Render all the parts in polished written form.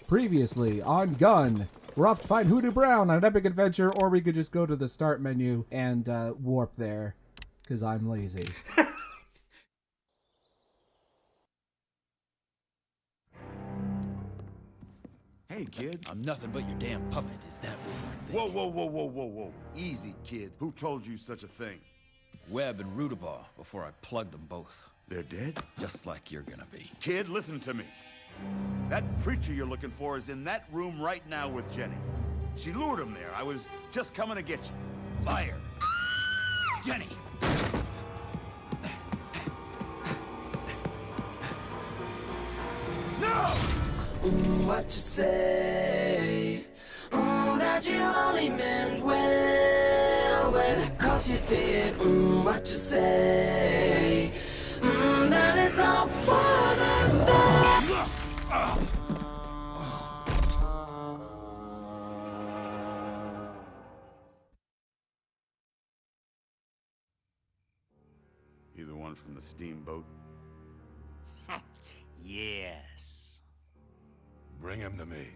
Previously on Gun. We're off to find Hoodoo Brown on an epic adventure, or we could just go to the start menu and warp there, because I'm lazy. Hey, kid. I'm nothing but your damn puppet. Is that what you think? Whoa, whoa, whoa, whoa, whoa, whoa. Easy, kid. Who told you such a thing? Webb and Rudabaugh, before I plugged them both. They're dead? Just like you're gonna be. Kid, listen to me. That preacher you're looking for is in that room right now with Jenny. She lured him there. I was just coming to get you. Liar! Jenny! No! What you say? That you only meant well, 'cause you did. What you say? That it's all for the best. You the one from the steamboat? Yes. Bring him to me.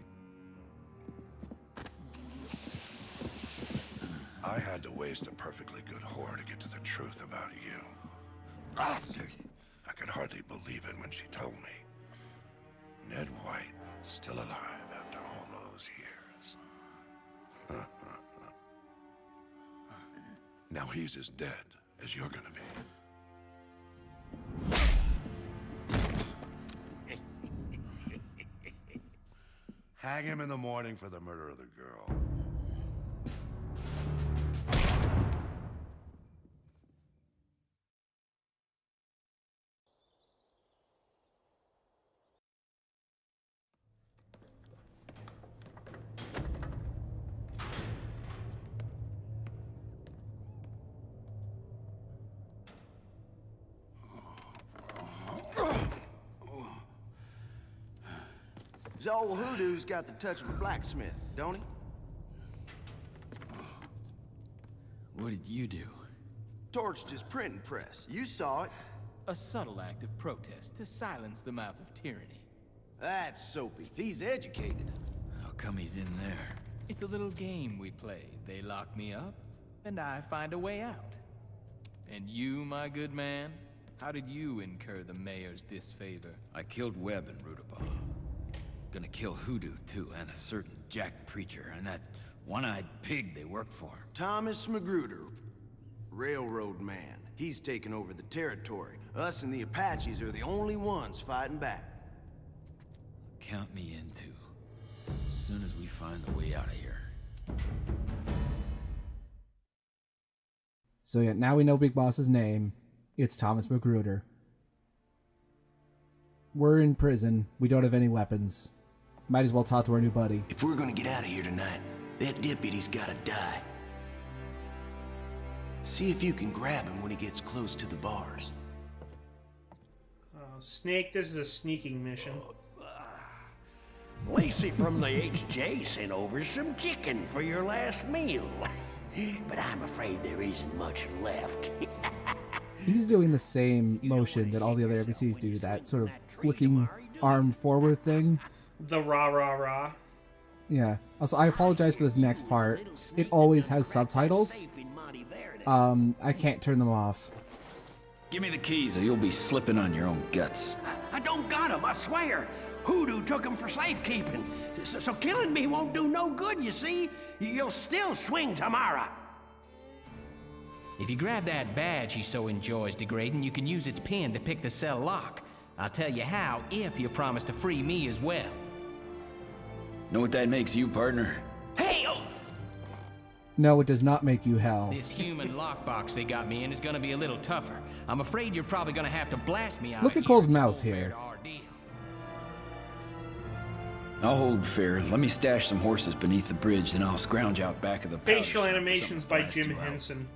I had to waste a perfectly good whore to get to the truth about you. Bastard! I could hardly believe it when she told me. Ned White, still alive after all those years. Now he's as dead as you're gonna be. Hang him in the morning for the murder of the girl. This old hoodoo's got the touch of a blacksmith, don't he? What did you do? Torched his printing press. You saw it. A subtle act of protest to silence the mouth of tyranny. That's Soapy. He's educated. How come he's in there? It's a little game we play. They lock me up, and I find a way out. And you, my good man, how did you incur the mayor's disfavor? I killed Webb and Rudabaugh. Gonna kill Hoodoo, too, and a certain Jack Preacher, and that one-eyed pig they work for. Thomas Magruder, railroad man. He's taken over the territory. Us and the Apaches are the only ones fighting back. Count me in, too. As soon as we find the way out of here. So yeah, now we know Big Boss's name. It's Thomas Magruder. We're in prison. We don't have any weapons. Might as well talk to our new buddy. If we're gonna get out of here tonight, that deputy's gotta die. See if you can grab him when he gets close to the bars. Oh, Snake, this is a sneaking mission. Lacey from the HJ sent over some chicken for your last meal. But I'm afraid there isn't much left. He's doing the same motion that all the other NPCs do, that sort of flicking arm forward thing. The rah rah rah. Yeah. Also, I apologize for this next part. It always has subtitles. I can't turn them off. Give me the keys or you'll be slipping on your own guts. I don't got him, I swear. Hoodoo took him for safekeeping. So killing me won't do no good, you see? You'll still swing tomorrow. If you grab that badge he so enjoys degrading, you can use its pin to pick the cell lock. I'll tell you how if you promise to free me as well. Know what that makes you, partner? Hey! Oh. No, it does not make you hell. This human lockbox they got me in is gonna be a little tougher. I'm afraid you're probably gonna have to blast me out. Look at Cole's mouth here. I'll hold fair. Let me stash some horses beneath the bridge, then I'll scrounge out back of the Facial animations by Jim Henson.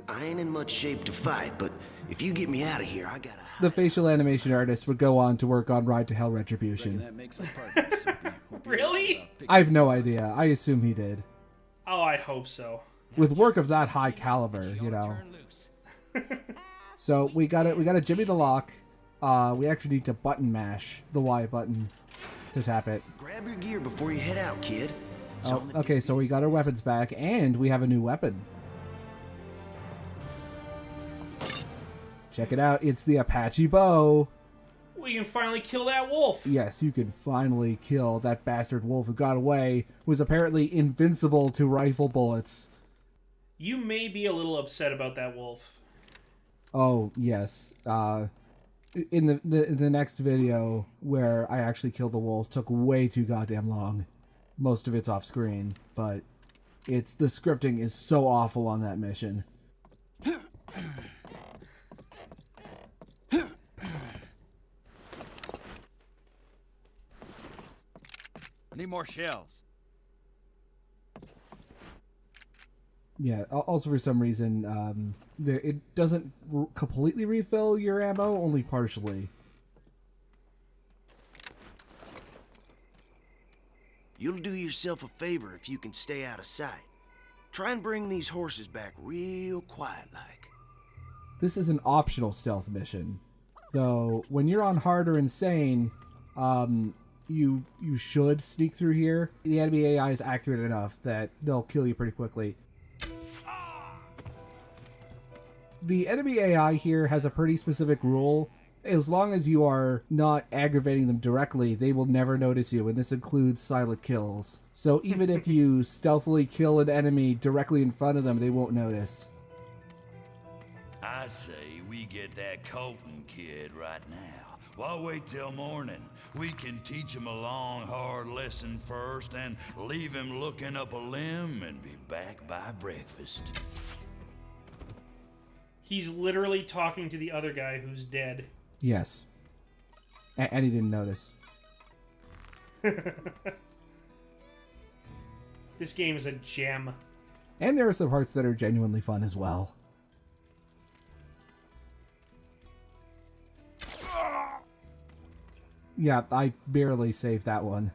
I ain't in much shape to fight, but if you get me out of here, I gotta... The facial animation artist would go on to work on Ride to Hell Retribution. Really? I have no idea. I assume he did. Oh, I hope so. With work of that high caliber, you know. So we gotta jimmy the lock. We actually need to button mash the Y button. to tap it. Grab your gear before you head out, kid. It's Oh, on the okay, so we got our weapons back, and we have a new weapon. Check it out, it's the Apache bow. We can finally kill that wolf. Yes, you can finally kill that bastard wolf who got away, who was apparently invincible to rifle bullets. You may be a little upset about that wolf. Oh, yes. In the next video where I actually killed the wolf took way too goddamn long. Most of it's off screen, but the scripting is so awful on that mission. I need more shells. Yeah, also for some reason, it doesn't completely refill your ammo, only partially. You'll do yourself a favor if you can stay out of sight. Try and bring these horses back real quiet-like. This is an optional stealth mission, though when you're on hard or insane, you should sneak through here. The enemy AI is accurate enough that they'll kill you pretty quickly. The enemy AI here has a pretty specific rule. As long as you are not aggravating them directly, they will never notice you, and this includes silent kills. So even if you stealthily kill an enemy directly in front of them, they won't notice. I say we get that Colton kid right now. Why wait till morning? We can teach him a long, hard lesson first and leave him looking up a limb and be back by breakfast. He's literally talking to the other guy who's dead. Yes. And he didn't notice. This game is a gem. And there are some parts that are genuinely fun as well. Yeah, I barely saved that one.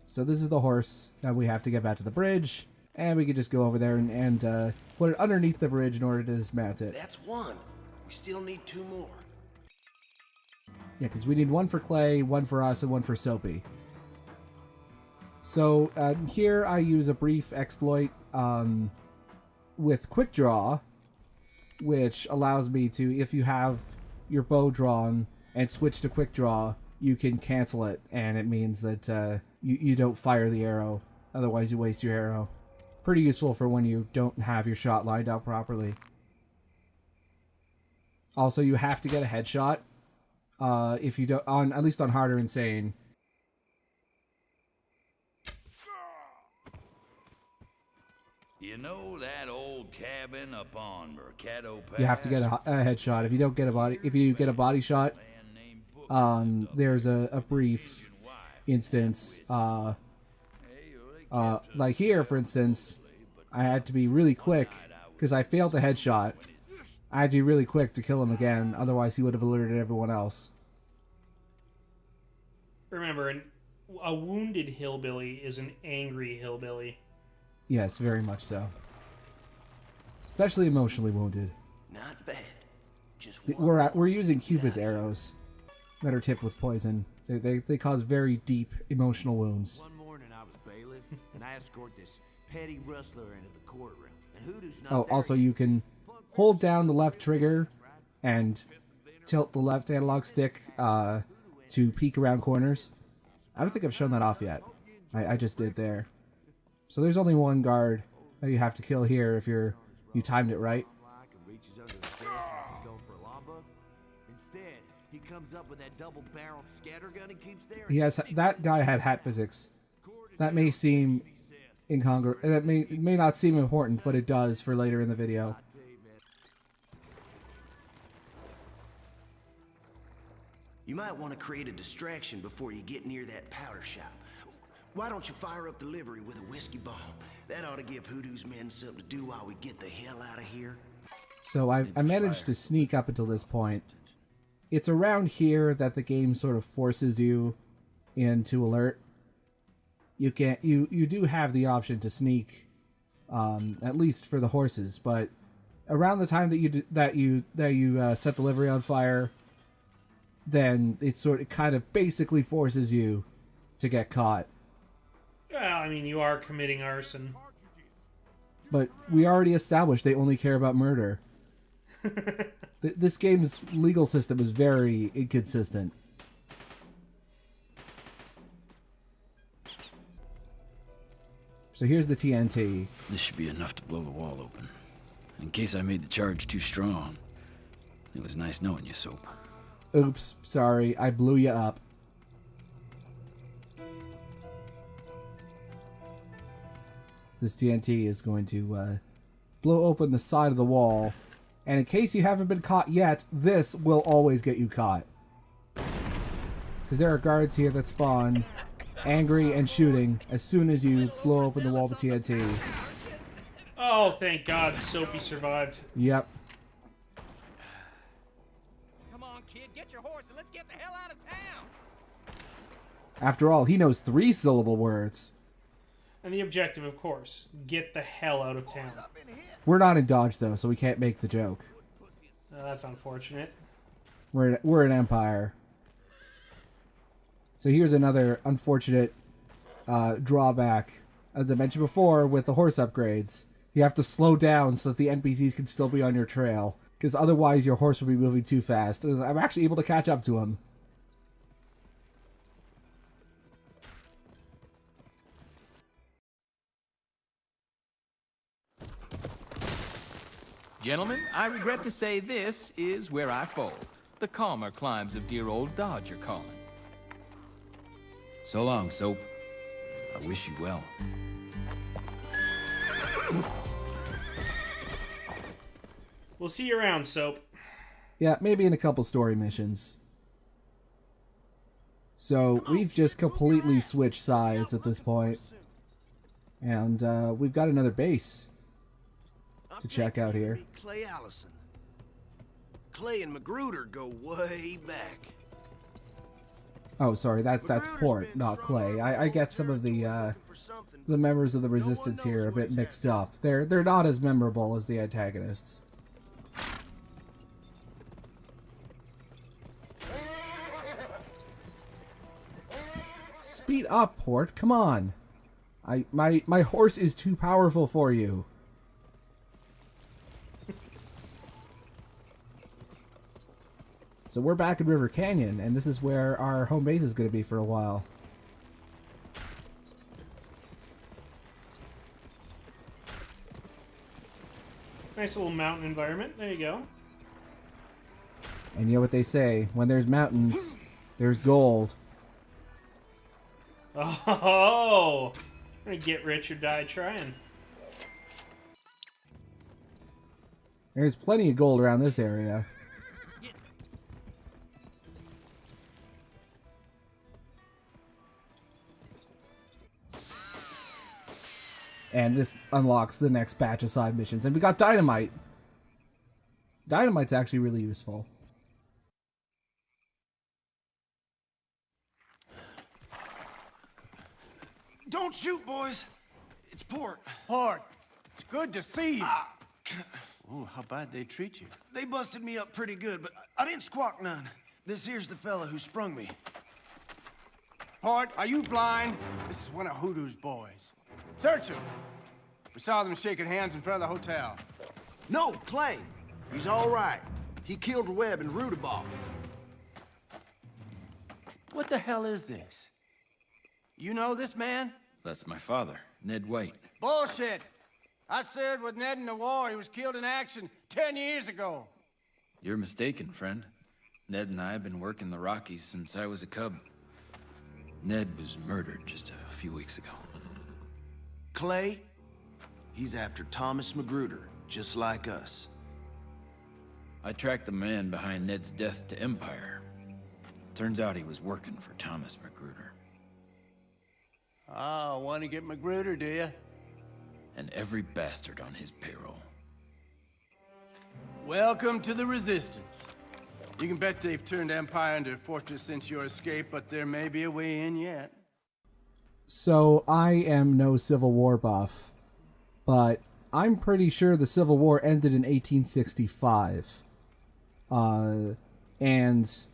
So this is the horse. Now we have to get back to the bridge. And we can just go over there and put it underneath the bridge in order to dismount it. That's one. We still need two more. Yeah, because we need one for Clay, one for us, and one for Soapy. So here I use a brief exploit with Quick Draw, which allows me to, if you have your bow drawn and switch to Quick Draw, you can cancel it, and it means that you don't fire the arrow. Otherwise, you waste your arrow. Pretty useful for when you don't have your shot lined up properly. Also, you have to get a headshot. If you don't, at least on hard or insane. You know that old cabin up on Mercado Pass? You have to get a headshot. If you don't get a body, if you get a body shot, there's a brief instance. Like here, for instance, I had to be really quick because I failed the headshot. I had to be really quick to kill him again, otherwise he would have alerted everyone else. Remember, a wounded hillbilly is an angry hillbilly. Yes, very much so. Especially emotionally wounded. Not bad. Just We're using Cupid's arrows that are tipped with poison. They cause very deep emotional wounds. One morning I was bailiff, and I escort this petty rustler into the courtroom. And Hoodoo's not Oh, there also yet. you can hold down the left trigger and tilt the left analog stick to peek around corners. I don't think I've shown that off yet. I just did there. So there's only one guard that you have to kill here if you timed it right. Reaches under the desk like he's going for a law book. Instead, he comes up with that double-barreled scattergun he keeps there. That guy had hat physics. That may seem incongruous. That may not seem important, but it does for later in the video. You might want to create a distraction before you get near that powder shop. Why don't you fire up the livery with a whiskey bomb? That ought to give Hoodoo's men something to do while we get the hell out of here. So I managed to sneak up until this point. It's around here that the game sort of forces you into alert. You do have the option to sneak, at least for the horses, but around the time that you set the livery on fire, then it kind of basically forces you to get caught. Well, I mean, you are committing arson. But we already established they only care about murder. This game's legal system is very inconsistent. So here's the TNT. This should be enough to blow the wall open. In case I made the charge too strong. It was nice knowing you, Soap. Oops, sorry, I blew you up. This TNT is going to blow open the side of the wall. And in case you haven't been caught yet, this will always get you caught. Because there are guards here that spawn angry and shooting as soon as you blow open the wall with TNT. Oh, thank God, Soapy survived. Yep. Come on, kid, get your horse and let's get the hell out of town. After all, he knows 3-syllable words. And the objective, of course, get the hell out of town. We're not in Dodge, though, so we can't make the joke. That's unfortunate. We're an Empire. So here's another unfortunate drawback. As I mentioned before, with the horse upgrades, you have to slow down so that the NPCs can still be on your trail. Because otherwise your horse will be moving too fast. I'm actually able to catch up to him. Gentlemen, I regret to say this is where I fold. The calmer climes of dear old Dodge are calling. So long, Soap. I wish you well. We'll see you around, Soap. Yeah, maybe in a couple story missions. So, we've just completely switched sides at this point. And we've got another base to check out here. Clay Allison. Clay and Magruder go way back. Oh, sorry, that's Port, not Clay. I get some of the members of the Resistance here a bit mixed up. They're not as memorable as the antagonists. Speed up, Port. Come on. My horse is too powerful for you. So we're back in River Canyon, and this is where our home base is going to be for a while. Nice little mountain environment. There you go. And you know what they say, when there's mountains, there's gold. Oh! I'm gonna get rich or die trying. There's plenty of gold around this area. And this unlocks the next batch of side missions. And we got dynamite. Dynamite's actually really useful. Don't shoot, boys. It's Port. Port, it's good to see you. Oh, how bad they treat you. They busted me up pretty good, but I didn't squawk none. This here's the fella who sprung me. Port, are you blind? This is one of Hoodoo's boys. Search him. We saw them shaking hands in front of the hotel. No, Clay. He's all right. He killed Webb and Rudabaugh. What the hell is this? You know this man? That's my father, Ned White. Bullshit! I served with Ned in the war. He was killed in action 10 years ago. You're mistaken, friend. Ned and I have been working the Rockies since I was a cub. Ned was murdered just a few weeks ago. Clay, he's after Thomas Magruder, just like us. I tracked the man behind Ned's death to Empire. Turns out he was working for Thomas Magruder. Oh, want to get Magruder, do you? And every bastard on his payroll. Welcome to the Resistance. You can bet they've turned Empire into a fortress since your escape, but there may be a way in yet. So, I am no Civil War buff, but I'm pretty sure the Civil War ended in 1865. And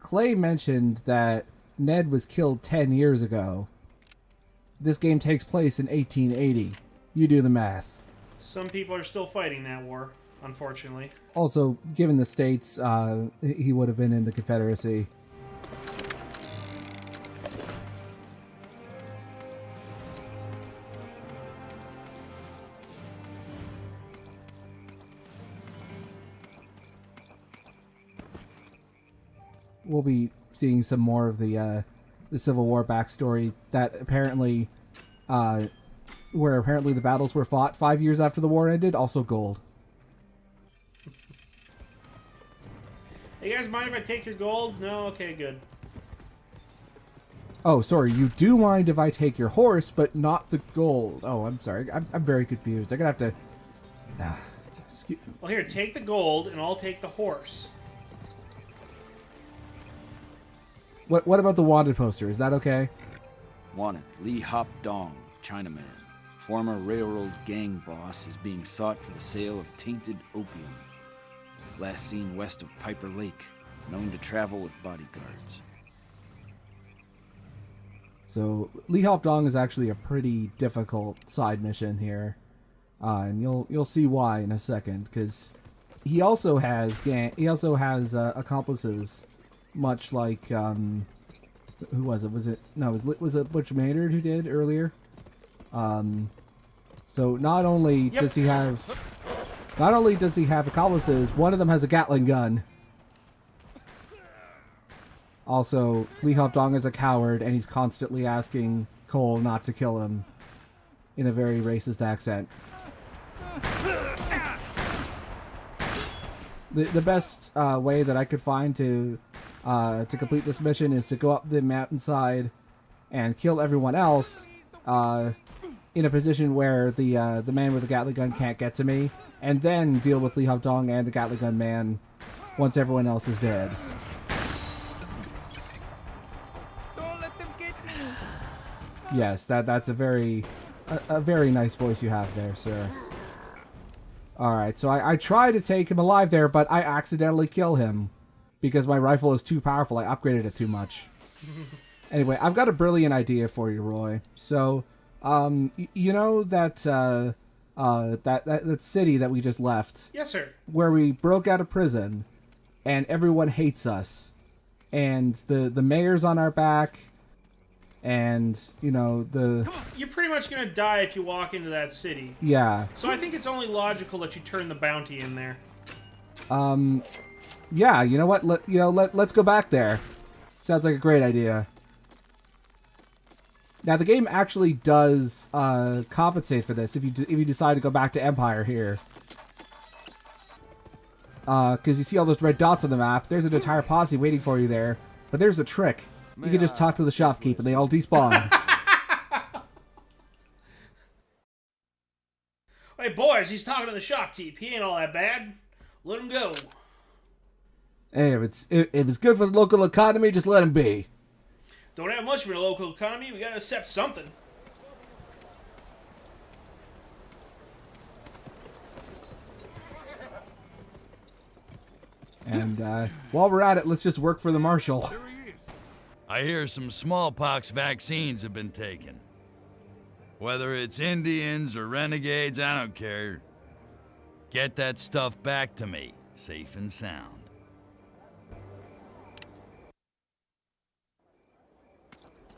Clay mentioned that Ned was killed 10 years ago. This game takes place in 1880. You do the math. Some people are still fighting that war, unfortunately. Also, given the states, he would have been in the Confederacy. We'll be seeing some more of the Civil War backstory that apparently, where apparently the battles were fought 5 years after the war ended. Also gold. Hey, you guys mind if I take your gold? No? Okay, good. Oh, sorry. You do mind if I take your horse, but not the gold. Oh, I'm sorry. I'm very confused. I'm gonna have to. Well, here, take the gold, and I'll take the horse. What about the wanted poster? Is that okay? Wanted, Lee Hop Dong, Chinaman. Former railroad gang boss is being sought for the sale of tainted opium. Last seen west of Piper Lake, known to travel with bodyguards. So Lee Hop Dong is actually a pretty difficult side mission here, and you'll see why in a second. Because he also has accomplices, much like who was it? Was it Butch Maynard who did earlier? So not only does he have accomplices, one of them has a Gatling gun. Also, Lee Hop Dong is a coward, and he's constantly asking Cole not to kill him in a very racist accent. The best way that I could find to complete this mission is to go up the mountainside and kill everyone else in a position where the man with the Gatling gun can't get to me, and then deal with Lee Hop Dong and the Gatling gun man once everyone else is dead. Yes, that's a very nice voice you have there, sir. Alright, so I try to take him alive there, but I accidentally kill him. Because my rifle is too powerful. I upgraded it too much. Anyway, I've got a brilliant idea for you, Roy. So, you know that city that we just left? Yes, sir. Where we broke out of prison, and everyone hates us. And the mayor's on our back. And, you know, You're pretty much going to die if you walk into that city. Yeah. So I think it's only logical that you turn the bounty in there. Yeah, you know what? Let's go back there. Sounds like a great idea. Now, the game actually does compensate for this if you decide to go back to Empire here. Because you see all those red dots on the map. There's an entire posse waiting for you there. But there's a trick. You can just talk to the shopkeep and they all despawn. Hey, boys, he's talking to the shopkeep. He ain't all that bad. Let him go. Hey, if it's good for the local economy, just let him be. Don't have much for the local economy. We gotta accept something. And while we're at it, let's just work for the marshal. I hear some smallpox vaccines have been taken. Whether it's Indians or renegades, I don't care. Get that stuff back to me, safe and sound.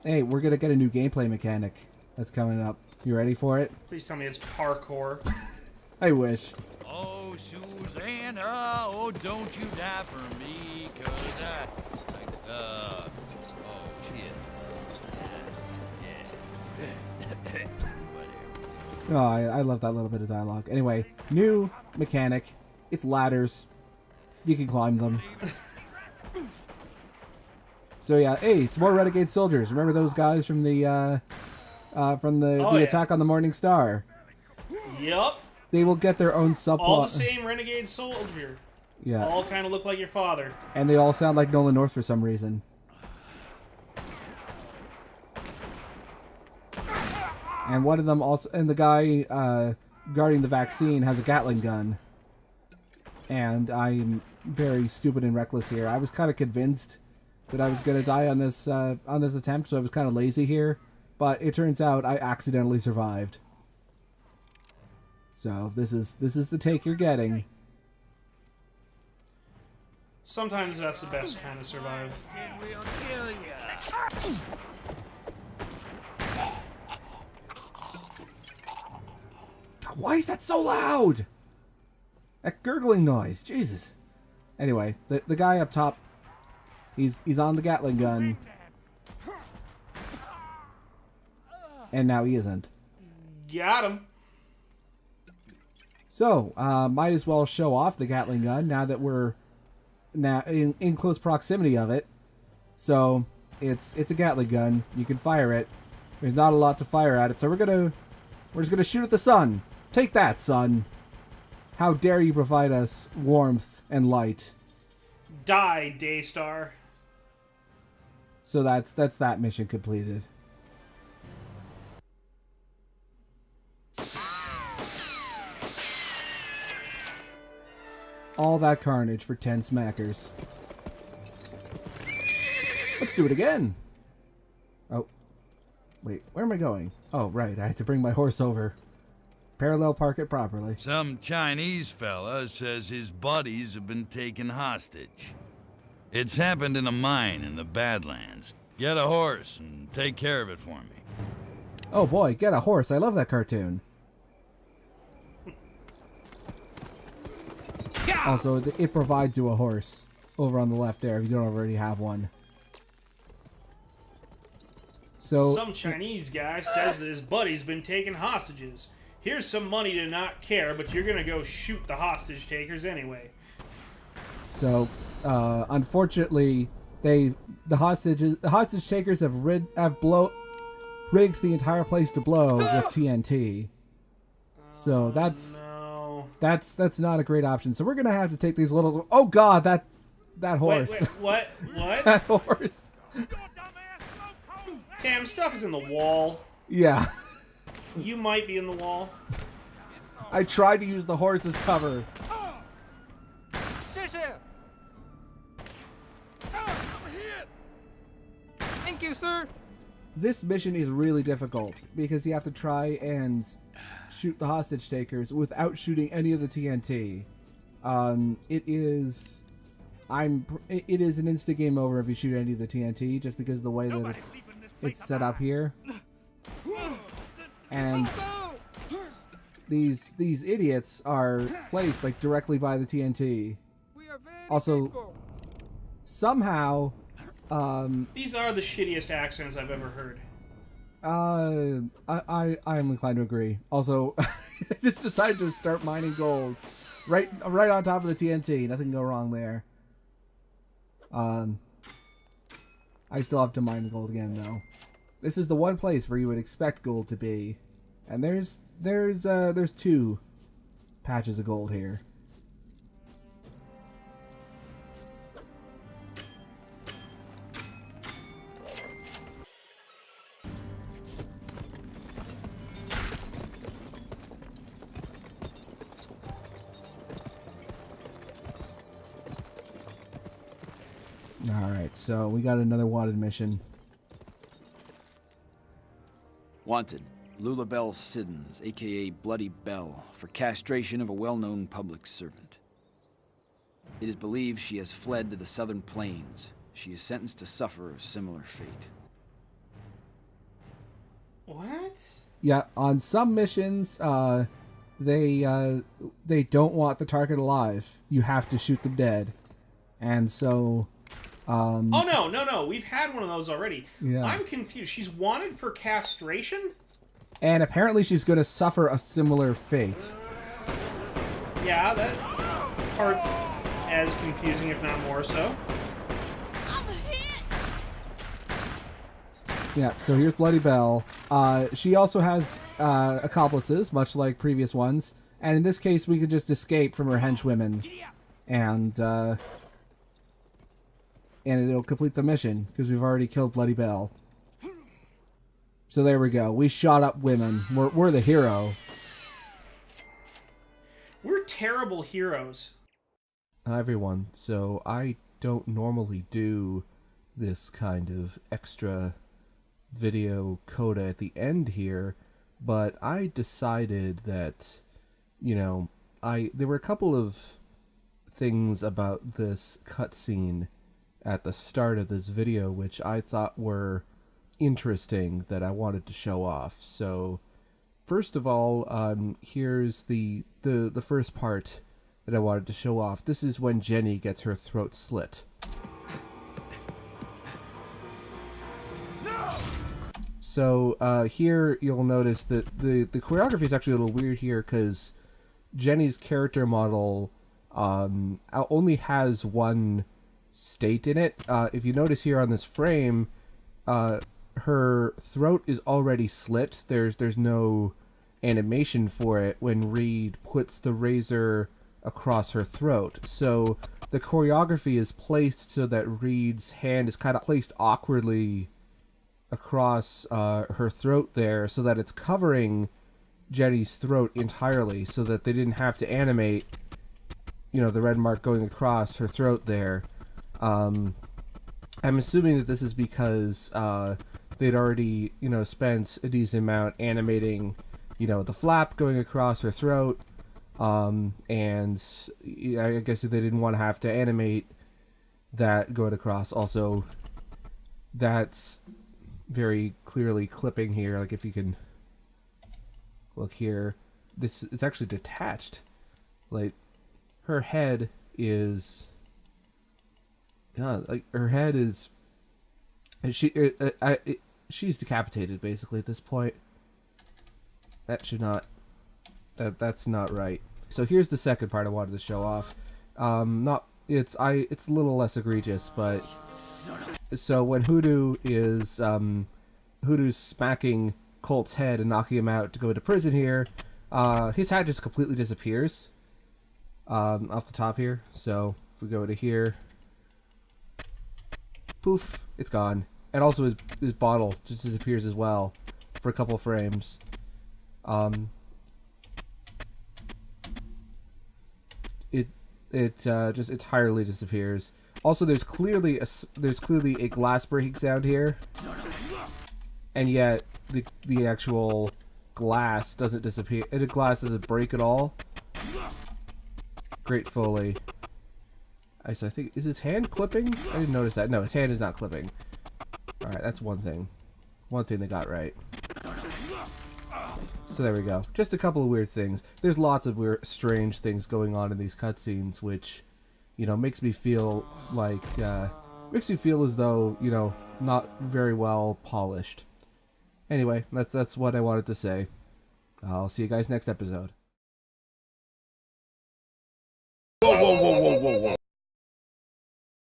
Hey, we're gonna get a new gameplay mechanic that's coming up. You ready for it? Please tell me it's parkour. I wish. Oh, Susanna, oh, don't you die for me, 'cause oh, shit. Yeah. Oh, I love that little bit of dialogue. Anyway, new mechanic. It's ladders. You can climb them. So yeah, hey, some more renegade soldiers. Remember those guys from the attack on the Morning Star? Yup. They will get their own subplot. All the same renegade soldier. Yeah. All kind of look like your father. And they all sound like Nolan North for some reason. And one of them also, and the guy guarding the vaccine has a Gatling gun. And I'm very stupid and reckless here. I was kind of convinced that I was gonna die on this attempt, so I was kind of lazy here. But it turns out I accidentally survived. So this is the take you're getting. Sometimes that's the best kind of survive. Why is that so loud? That gurgling noise, Jesus. Anyway, the guy up top, he's on the Gatling gun, and now he isn't. Got him. So, might as well show off the Gatling gun now that we're in close proximity of it. So, it's a Gatling gun. You can fire it. There's not a lot to fire at it, so we're just gonna shoot at the sun. Take that, sun. How dare you provide us warmth and light? Die, Daystar. So that's that mission completed. All that carnage for 10 smackers. Let's do it again. Oh. Wait, where am I going? Oh, right, I had to bring my horse over. Parallel park it properly. Some Chinese fella says his buddies have been taken hostage. It's happened in a mine in the Badlands. Get a horse and take care of it for me. Oh boy, get a horse. I love that cartoon. Also, it provides you a horse over on the left there if you don't already have one. So some Chinese guy says that his buddy's been taking hostages. Here's some money to not care, but you're gonna go shoot the hostage takers anyway. So, unfortunately, the hostage takers have rigged the entire place to blow with TNT. So that's not a great option. So we're gonna have to take these little. Oh God, that horse. Wait, what? What? That horse. Damn, stuff is in the wall. Yeah. You might be in the wall. I tried to use the horse as cover. Thank you, sir. This mission is really difficult because you have to try and shoot the hostage takers without shooting any of the TNT. It is an instant game over if you shoot any of the TNT, just because of the way that it's set up here. And these idiots are placed like directly by the TNT. Also, somehow, these are the shittiest accents I've ever heard. I'm inclined to agree. Also, I just decided to start mining gold right on top of the TNT. Nothing can go wrong there. I still have to mine the gold again though. This is the one place where you would expect gold to be, and there's 2 patches of gold here. Alright, so we got another wanted mission. Wanted, Lulabelle Siddons, a.k.a. Bloody Belle, for castration of a well-known public servant. It is believed she has fled to the southern plains. She is sentenced to suffer a similar fate. What? Yeah, on some missions, they don't want the target alive. You have to shoot them dead. And so... oh, no. We've had one of those already. Yeah. I'm confused. She's wanted for castration? And apparently she's going to suffer a similar fate. Yeah, that part's as confusing, if not more so. Yeah, so here's Bloody Belle. She also has accomplices, much like previous ones. And in this case, we could just escape from her henchwomen. And it'll complete the mission, because we've already killed Bloody Belle. So there we go. We shot up women. We're the hero. We're terrible heroes. Hi everyone. So I don't normally do this kind of extra video coda at the end here, but I decided that, you know, there were a couple of things about this cutscene at the start of this video which I thought were interesting that I wanted to show off. So first of all, here's the first part that I wanted to show off. This is when Jenny gets her throat slit. So here you'll notice that the choreography is actually a little weird here because Jenny's character model only has one state in it. If you notice here on this frame, her throat is already slit. There's no animation for it when Reed puts the razor across her throat. So the choreography is placed so that Reed's hand is kind of placed awkwardly across her throat there, so that it's covering Jenny's throat entirely, so that they didn't have to animate, you know, the red mark going across her throat there. I'm assuming that this is because they'd already, you know, spent a decent amount animating, you know, the flap going across her throat, and I guess they didn't want to have to animate that going across. Also, that's very clearly clipping here. Like if you can look here, it's actually detached. Like her head is, like her head is, she's decapitated basically at this point. That should not, that's not right. So here's the second part I wanted to show off. It's a little less egregious, but so when Hoodoo's smacking Colt's head and knocking him out to go into prison here, his hat just completely disappears off the top here. So if we go to here, poof, it's gone. And also his bottle just disappears as well for a couple frames. It just entirely disappears. Also, there's clearly a glass breaking sound here, and yet the actual glass doesn't disappear. The glass doesn't break at all. Great Foley. I think, is his hand clipping? I didn't notice that. No, his hand is not clipping. All right, that's one thing. One thing they got right. So there we go. Just a couple of weird things. There's lots of weird, strange things going on in these cutscenes, which, you know, makes me feel like, makes me feel as though, you know, not very well polished. Anyway, that's what I wanted to say. I'll see you guys next episode.